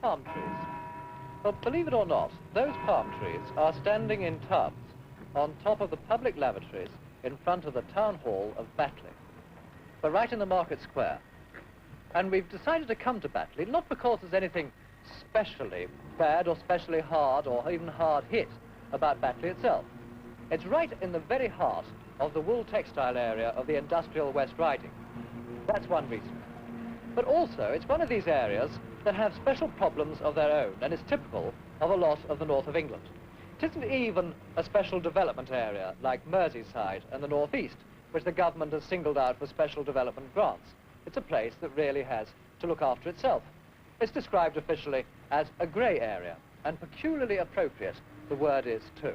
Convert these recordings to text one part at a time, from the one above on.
palm trees. Well, believe it or not, those palm trees are standing in tubs on top of the public lavatories in front of the town hall of Batley. We're right in the market square. And we've decided to come to Batley, not because there's anything specially bad or specially hard or even hard hit about Batley itself. It's right in the very heart of the wool textile area of the industrial West Riding. That's one reason. But also, it's one of these areas that have special problems of their own, and is typical of a lot of the north of England. It isn't even a special development area like Merseyside and the northeast, which the government has singled out for special development grants. It's a place that really has to look after itself. It's described officially as a grey area, and peculiarly appropriate the word is too.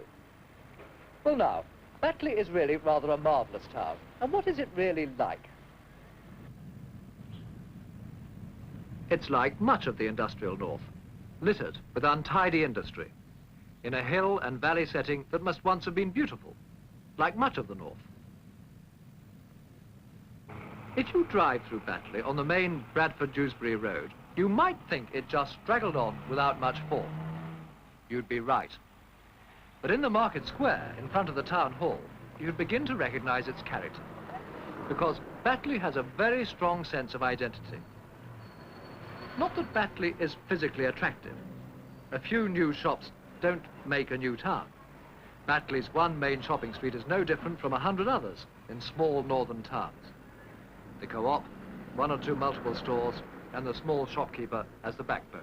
Well now, Batley is really rather a marvellous town. And what is it really like? It's like much of the industrial north, littered with untidy industry, in a hill and valley setting that must once have been beautiful, like much of the north. If you drive through Batley on the main Bradford-Dewsbury road, you might think it just straggled on without much form. You'd be right. But in the market square, in front of the town hall, you'd begin to recognize its character, because Batley has a very strong sense of identity. Not that Batley is physically attractive. A few new shops don't make a new town. Batley's one main shopping street is no different from 100 others in small northern towns. The co-op, one or two multiple stores, and the small shopkeeper as the backbone.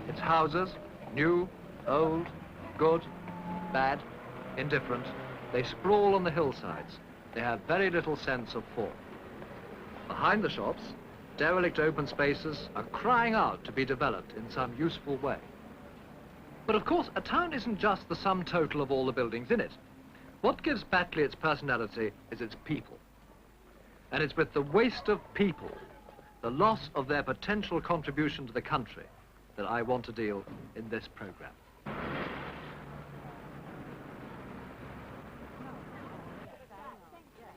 Its houses, new, old, good, bad, indifferent, they sprawl on the hillsides. They have very little sense of form. Behind the shops, derelict open spaces are crying out to be developed in some useful way. But of course, a town isn't just the sum total of all the buildings in it. What gives Batley its personality is its people. And it's with the waste of people, the loss of their potential contribution to the country, that I want to deal in this program.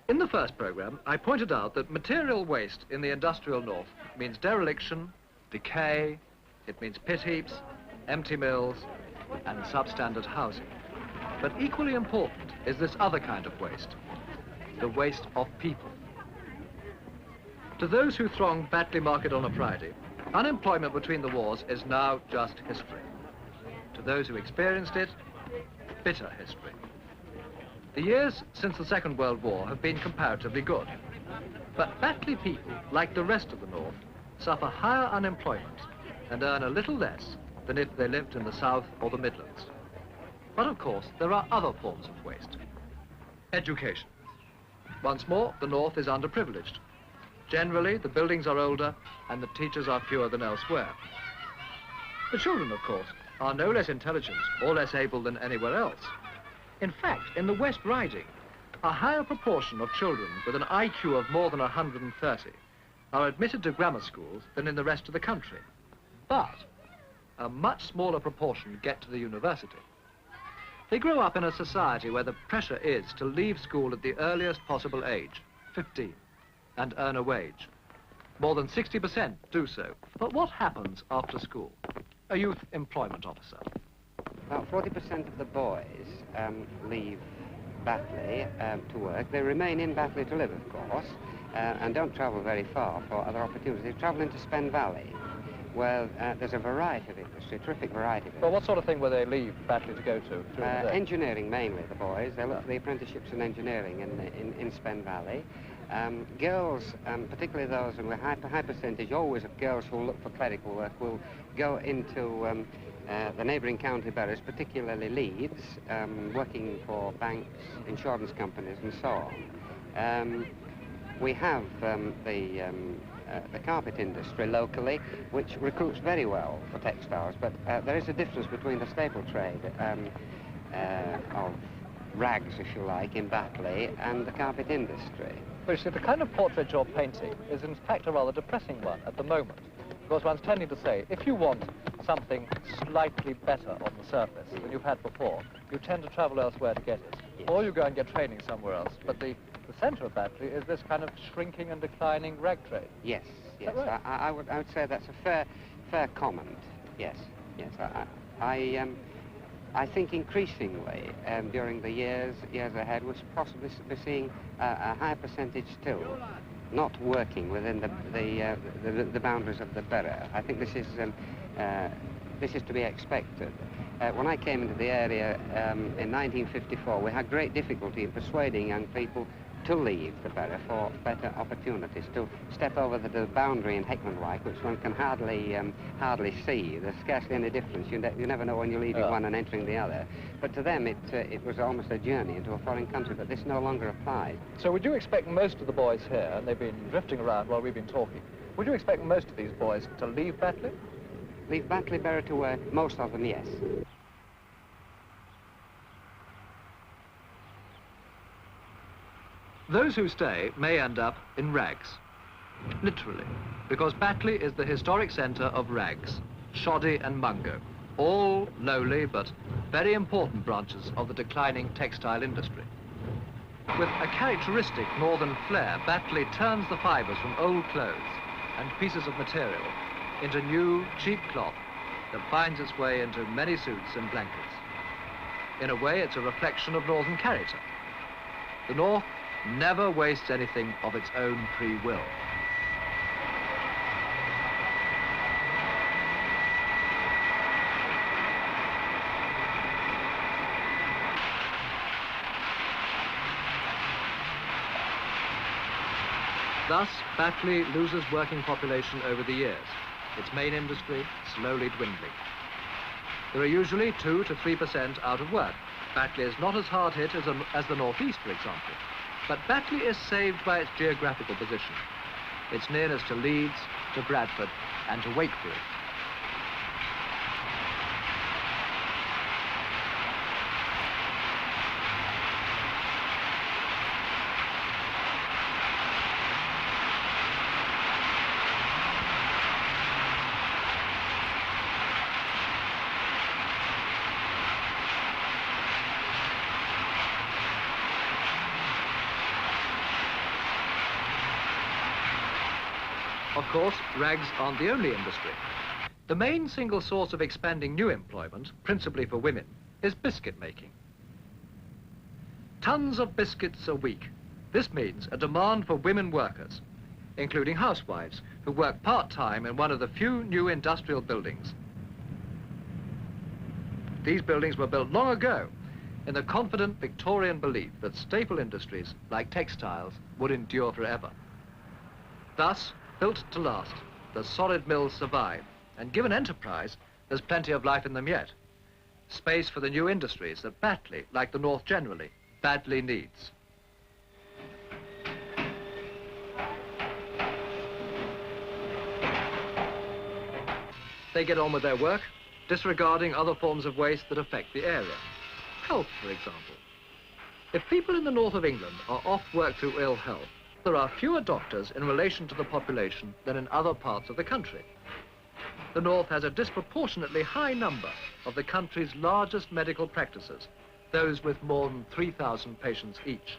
In the first program, I pointed out that material waste in the industrial north means dereliction, decay, it means pit heaps, empty mills, and substandard housing. But equally important is this other kind of waste, the waste of people. To those who throng Batley Market on a Friday, unemployment between the wars is now just history. To those who experienced it, bitter history. The years since the Second World War have been comparatively good. But Batley people, like the rest of the north, suffer higher unemployment and earn a little less than if they lived in the South or the Midlands. But of course, there are other forms of waste. Education. Once more, the north is underprivileged. Generally, the buildings are older and the teachers are fewer than elsewhere. The children, of course, are no less intelligent or less able than anywhere else. In fact, in the West Riding, a higher proportion of children with an IQ of more than 130 are admitted to grammar schools than in the rest of the country. But a much smaller proportion get to the university. They grow up in a society where the pressure is to leave school at the earliest possible age, 15, and earn a wage. More than 60% do so. But what happens after school? A youth employment officer. About 40% of the boys leave Batley to work. They remain in Batley to live, of course, and don't travel very far for other opportunities. They travel into Spen Valley, where there's a variety of industry, a terrific variety of industry. Well, what sort of thing will they leave Batley to go to? Engineering, mainly, the boys. They look for the apprenticeships in engineering in Spen Valley. Girls, particularly those with a high percentage, always of girls who look for clerical work, will go into the neighbouring county boroughs, particularly Leeds, working for banks, insurance companies and so on. We have the carpet industry locally, which recruits very well for textiles, but there is a difference between the staple trade of rags, if you like, in Batley and the carpet industry. Well, you see, the kind of portrait you're painting is in fact a rather depressing one at the moment. Because one's tending to say, if you want something slightly better on the surface than you've had before, you tend to travel elsewhere to get it. Yes. Or you go and get training somewhere else. But the centre of Batley is this kind of shrinking and declining rag trade. Yes, Is yes. that right? I would say that's a fair comment. Yes, yes. I think increasingly during the years ahead, we'll possibly be seeing a high percentage still not working within the boundaries of the borough. I think this is to be expected. When I came into the area in 1954, we had great difficulty in persuading young people to leave the borough for better opportunities, to step over the boundary in Heckman-Wyke, which one can hardly see. There's scarcely any difference. You never know when you're leaving one and entering the other. But to them, it was almost a journey into a foreign country, but this no longer applies. So would you expect most of the boys here, and they've been drifting around while we've been talking, would you expect most of these boys to leave Batley? Leave Batley Borough to work? Most of them, yes. Those who stay may end up in rags, literally, because Batley is the historic centre of rags, shoddy and mungo, all lowly but very important branches of the declining textile industry. With a characteristic northern flair, Batley turns the fibres from old clothes and pieces of material into new, cheap cloth that finds its way into many suits and blankets. In a way, it's a reflection of northern character. The North never wastes anything of its own free will. Thus, Batley loses working population over the years, its main industry slowly dwindling. There are usually 2 to 3% out of work. Batley is not as hard hit as the northeast, for example. But Batley is saved by its geographical position, its nearness to Leeds, to Bradford, and to Wakefield. Of course, rags aren't the only industry. The main single source of expanding new employment, principally for women, is biscuit making. Tons of biscuits a week. This means a demand for women workers, including housewives who work part-time in one of the few new industrial buildings. These buildings were built long ago in the confident Victorian belief that staple industries like textiles would endure forever. Thus, built to last, the solid mills survive, and given enterprise, there's plenty of life in them yet. Space for the new industries that Batley, like the North generally, badly needs. They get on with their work, disregarding other forms of waste that affect the area. Health, for example. If people in the north of England are off work through ill health, there are fewer doctors in relation to the population than in other parts of the country. The North has a disproportionately high number of the country's largest medical practices, those with more than 3,000 patients each.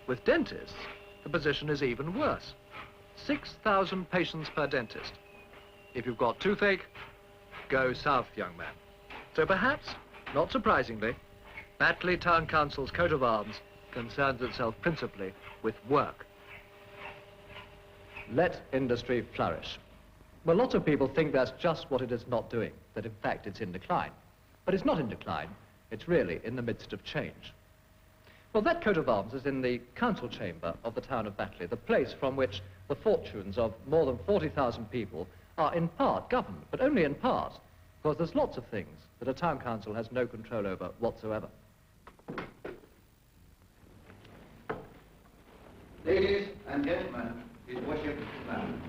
With dentists, the position is even worse. 6,000 patients per dentist. If you've got toothache, go south, young man. So perhaps, not surprisingly, Batley Town Council's coat of arms concerns itself principally with work. Let industry flourish. Well, lots of people think that's just what it is not doing, that in fact it's in decline. But it's not in decline, it's really in the midst of change. Well, that coat of arms is in the council chamber of the town of Batley, the place from which the fortunes of more than 40,000 people are in part governed, but only in part, because there's lots of things that a town council has no control over whatsoever. Ladies and gentlemen, His Worship the King.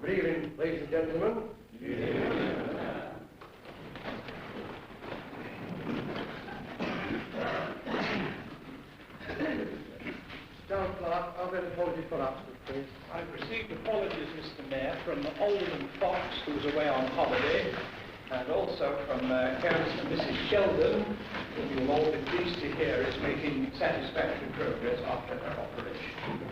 Good evening, ladies and gentlemen. Good evening. Town Clerk, are there apologies for absence, please? I've received apologies, Mr. Mayor, from Alderman Fox, who's away on holiday, and also from Councillor Mrs. Sheldon, who you'll all be pleased to hear is making satisfactory progress after her operation.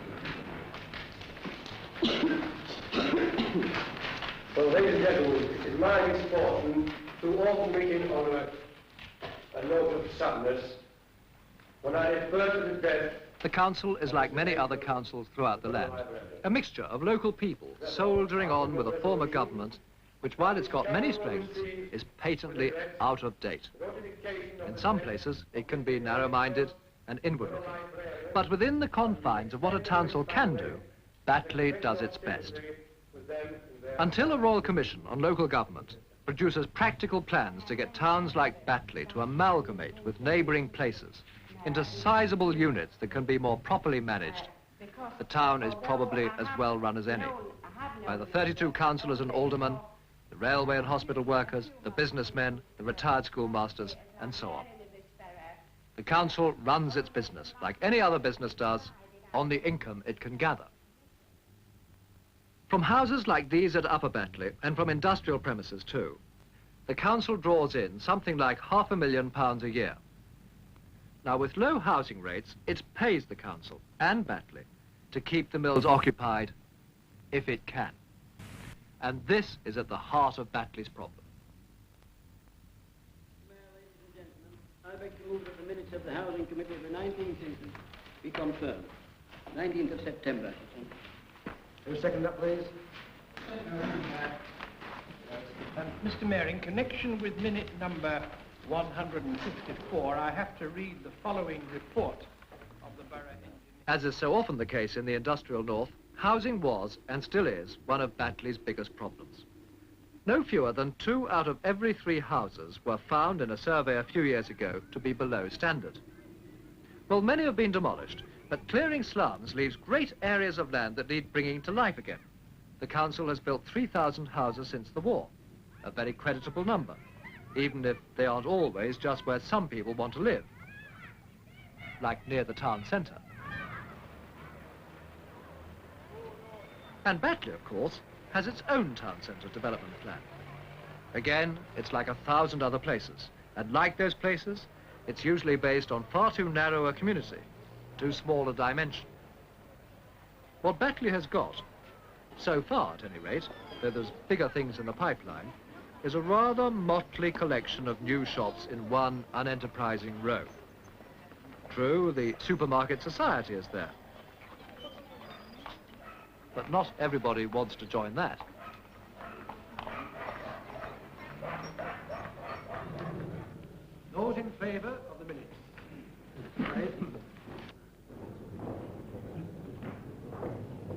Well, ladies and gentlemen, it is my misfortune to open the meeting on a note of sadness when I refer to the death. The council is like many other councils throughout the land, a mixture of local people soldiering on with a form of government which, while it's got many strengths, is patently out of date. In some places, it can be narrow-minded and inward-looking. But within the confines of what a council can do, Batley does its best. Until a Royal Commission on Local Government produces practical plans to get towns like Batley to amalgamate with neighbouring places into sizable units that can be more properly managed, the town is probably as well run as any, by the 32 councillors and aldermen, the railway and hospital workers, the businessmen, the retired schoolmasters, and so on. The council runs its business, like any other business does, on the income it can gather. From houses like these at Upper Batley, and from industrial premises too, the council draws in something like £500,000 a year. Now, with low housing rates, it pays the council and Batley to keep the mills occupied, if it can. And this is at the heart of Batley's problem. Mayor, ladies and gentlemen, I beg to move that the minutes of the Housing Committee of the 19th instance be confirmed. 19th of September. Who second that, please? Mr. Mayor, in connection with minute number 154, I have to read the following report of the Borough Engineer. As is so often the case in the industrial north, housing was, and still is, one of Batley's biggest problems. No fewer than 2 out of every 3 houses were found in a survey a few years ago to be below standard. Well, many have been demolished, but clearing slums leaves great areas of land that need bringing to life again. The council has built 3,000 houses since the war, a very creditable number, even if they aren't always just where some people want to live, like near the town centre. And Batley, of course, has its own town centre development plan. Again, it's like 1,000 other places, and like those places, it's usually based on far too narrow a community, too small a dimension. What Batley has got, so far at any rate, though there's bigger things in the pipeline, is a rather motley collection of new shops in one unenterprising row. True, the supermarket society is there, but not everybody wants to join that. Those in favour of the minutes?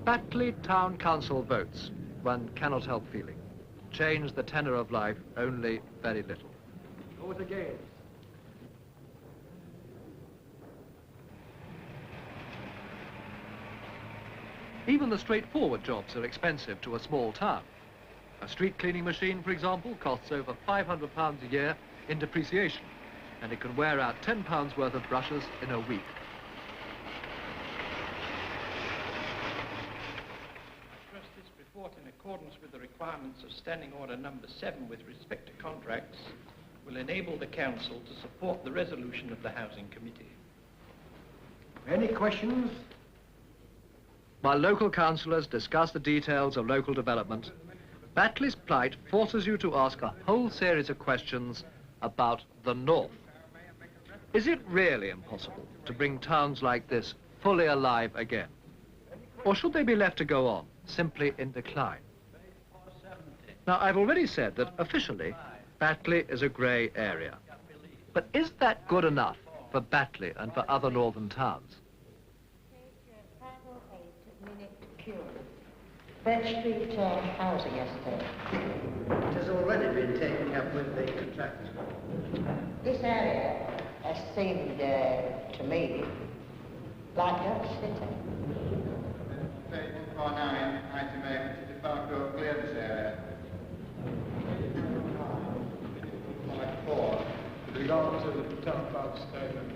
Batley Town Council votes, one cannot help feeling, change the tenor of life only very little. Those against? Even the straightforward jobs are expensive to a small town. A street cleaning machine, for example, costs over £500 a year in depreciation, and it can wear out £10 worth of brushes in a week. I trust this report, in accordance with the requirements of Standing Order number 7 with respect to contracts, will enable the council to support the resolution of the Housing Committee. Any questions? While local councillors discuss the details of local development, Batley's plight forces you to ask a whole series of questions about the north. Is it really impossible to bring towns like this fully alive again? Or should they be left to go on, simply in decline? Now, I've already said that officially, Batley is a grey area. But is that good enough for Batley and for other northern towns? Bed Street housing estate. It has already been taken up with the contractor. This area has seemed to me like Dutch City. Page 149, item A, Mr. DeFalco, clear Island.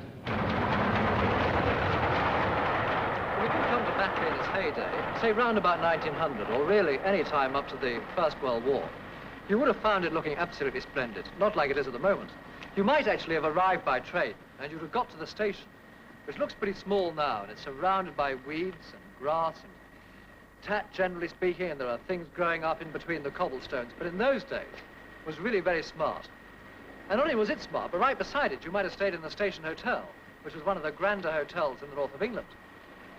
When you come to Batley in its heyday, say round about 1900, or really any time up to the First World War, you would have found it looking absolutely splendid, not like it is at the moment. You might actually have arrived by train, and you'd have got to the station, which looks pretty small now, and it's surrounded by weeds and grass and tat, generally speaking, and there are things growing up in between the cobblestones. But in those days, it was really very smart. And not only was it smart, but right beside it, you might have stayed in the Station Hotel, which was one of the grander hotels in the north of England.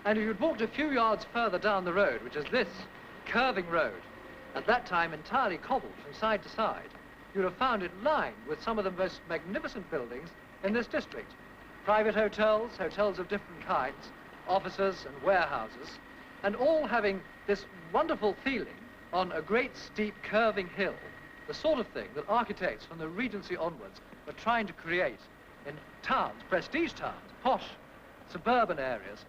And if you'd walked a few yards further down the road, which is this curving road, at that time entirely cobbled from side to side, you'd have found it lined with some of the most magnificent buildings in this district. Private hotels, hotels of different kinds, offices and warehouses, and all having this wonderful feeling on a great steep curving hill, the sort of thing that architects from the Regency onwards were trying to create in towns, prestige towns, posh, suburban areas.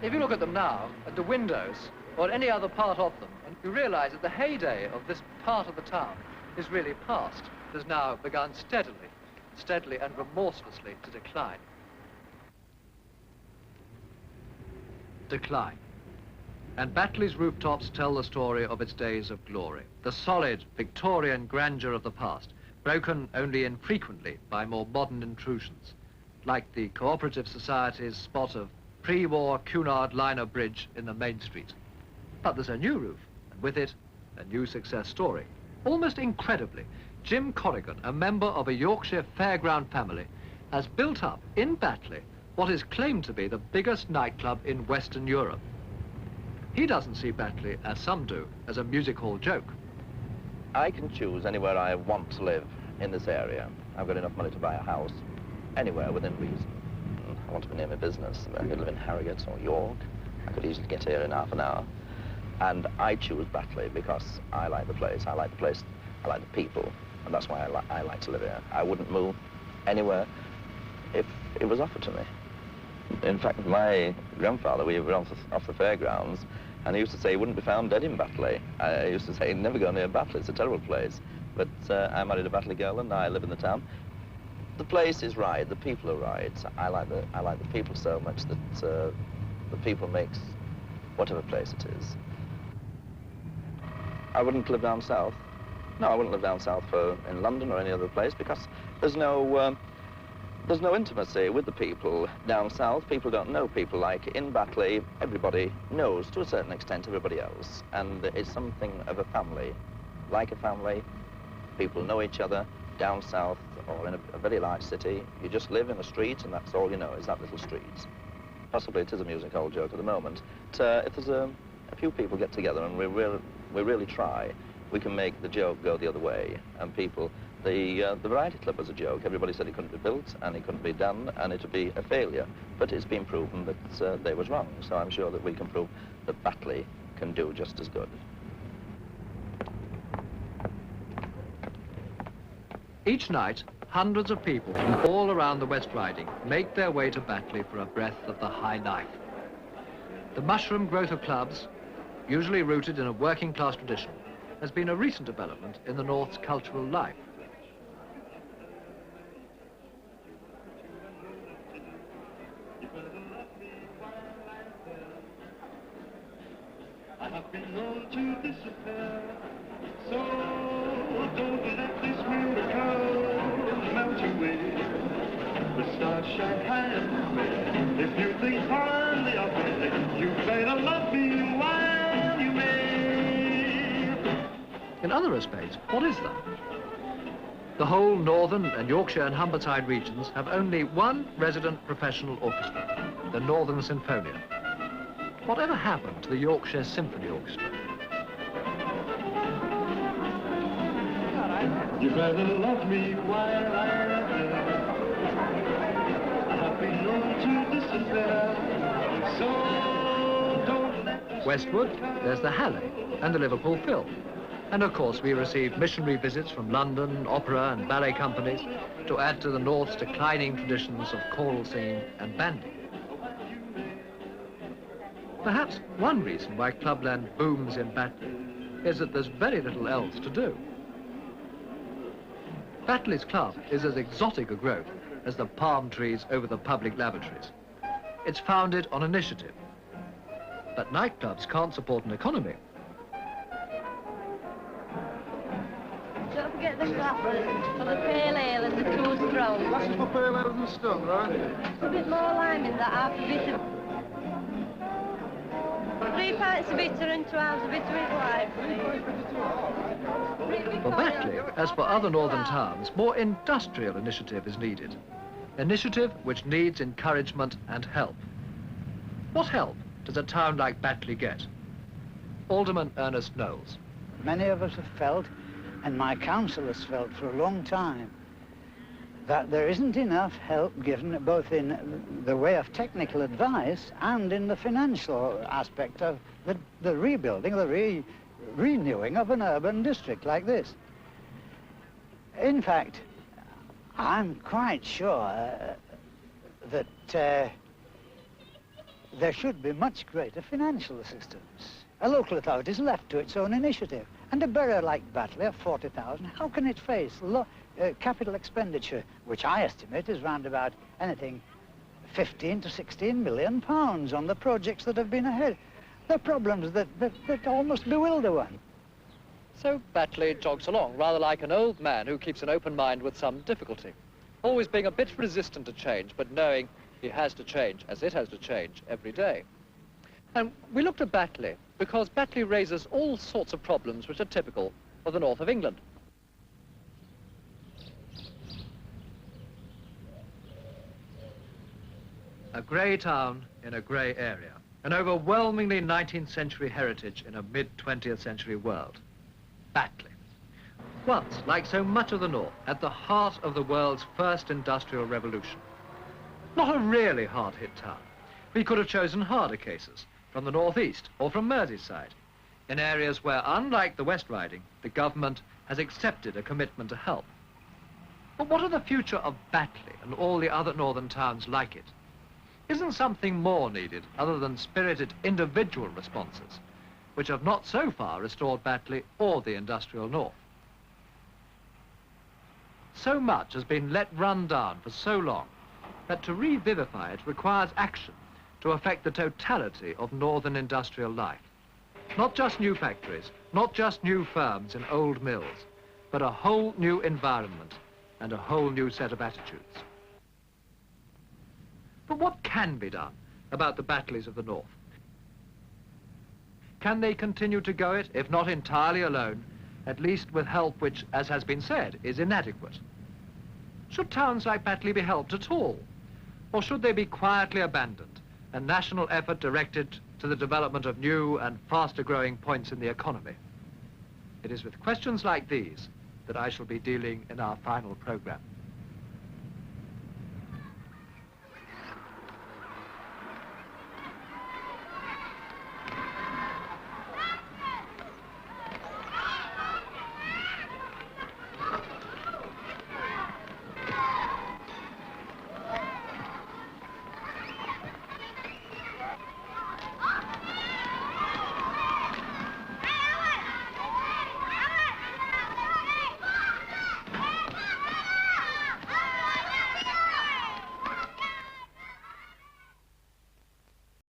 If you look at them now, at the windows, or at any other part of them, and you realize that the heyday of this part of the town is really past. It has now begun steadily and remorselessly to decline. And Batley's rooftops tell the story of its days of glory. The solid Victorian grandeur of the past, broken only infrequently by more modern intrusions, like the Cooperative Society's spot of pre-war Cunard liner bridge in the main street. But there's a new roof, and with it, a new success story. Almost incredibly, Jim Corrigan, a member of a Yorkshire fairground family, has built up in Batley what is claimed to be the biggest nightclub in Western Europe. He doesn't see Batley, as some do, as a music hall joke. I can choose anywhere I want to live in this area. I've got enough money to buy a house anywhere within reason. I want to be near my business. I could live in Harrogate or York. I could easily get here in half an hour. And I choose Batley because I like the place. I like the place. I like the people. And that's why I like to live here. I wouldn't move anywhere if it was offered to me. In fact, my grandfather, we were off the fairgrounds, and he used to say he wouldn't be found dead in Batley. I used to say, never go near Batley, it's a terrible place. But I married a Batley girl and I live in the town. The place is right, the people are right. I like the people so much that the people makes whatever place it is. I wouldn't live down south. No, I wouldn't live down south in London or any other place because there's no intimacy with the people down south. People don't know people. Like in Batley, everybody knows to a certain extent everybody else. And it's something of a family. Like a family, people know each other. Down south or in a very large city, you just live in a street and that's all you know is that little street. Possibly it is a music hall joke at the moment. But, if there's a few people get together and we really try, we can make the joke go the other way. And people, the variety club was a joke. Everybody said it couldn't be built and it couldn't be done and it would be a failure. But it's been proven that they was wrong. So I'm sure that we can prove that Batley can do just as good. Each night, hundreds of people from all around the West Riding make their way to Batley for a breath of the high life. The mushroom growth of clubs, usually rooted in a working class tradition, has been a recent development in the North's cultural life. I have been known to disappear, so don't let this miracle melt away. The stars shine high and clear. If you think fondly of me, you better love me while you may. In other respects, what is that? The whole Northern and Yorkshire and Humberside regions have only one resident professional orchestra, the Northern Sinfonia. Whatever happened to the Yorkshire Symphony Orchestra? You better love me while I'm there. I have been known to disappear, so don't let... Westward, there's the Halle and the Liverpool Phil. And of course, we received missionary visits from London, opera and ballet companies to add to the North's declining traditions of choral singing and banding. Perhaps one reason why clubland booms in Batley is that there's very little else to do. Batley's club is as exotic a growth as the palm trees over the public lavatories. It's founded on initiative. But nightclubs can't support an economy. Don't forget the glasses for the pale ale and the 2 strong. Glasses for pale ale and strong, right? A bit more lime in that, half a bit of... 3 pints of bitter and 2 hours of bitter with lime, please. For Batley, as for other northern towns, more industrial initiative is needed. Initiative which needs encouragement and help. What help does a town like Batley get? Alderman Ernest Knowles. Many of us have felt, and my council has felt for a long time, that there isn't enough help given both in the way of technical advice and in the financial aspect of the rebuilding, the renewing of an urban district like this. In fact, I'm quite sure that there should be much greater financial assistance. A local authority is left to its own initiative. And a borough like Batley of 40,000, how can it face capital expenditure, which I estimate is round about anything 15 to 16 million pounds on the projects that have been ahead? They're problems that almost bewilder one. So Batley jogs along, rather like an old man who keeps an open mind with some difficulty, always being a bit resistant to change, but knowing he has to change, as it has to change, every day. And we looked at Batley because Batley raises all sorts of problems which are typical of the north of England. A grey town in a grey area, an overwhelmingly 19th century heritage in a mid-20th century world. Batley. Once, like so much of the north, at the heart of the world's first industrial revolution. Not a really hard-hit town. We could have chosen harder cases, from the northeast or from Merseyside, in areas where, unlike the West Riding, the government has accepted a commitment to help. But what of the future of Batley and all the other northern towns like it? Isn't something more needed other than spirited individual responses, which have not so far restored Batley or the industrial north? So much has been let run down for so long that to revivify it requires action to affect the totality of northern industrial life. Not just new factories, not just new firms in old mills, but a whole new environment and a whole new set of attitudes. But what can be done about the Batleys of the north? Can they continue to go it, if not entirely alone, at least with help which, as has been said, is inadequate? Should towns like Batley be helped at all? Or should they be quietly abandoned, a national effort directed to the development of new and faster growing points in the economy? It is with questions like these that I shall be dealing in our final programme.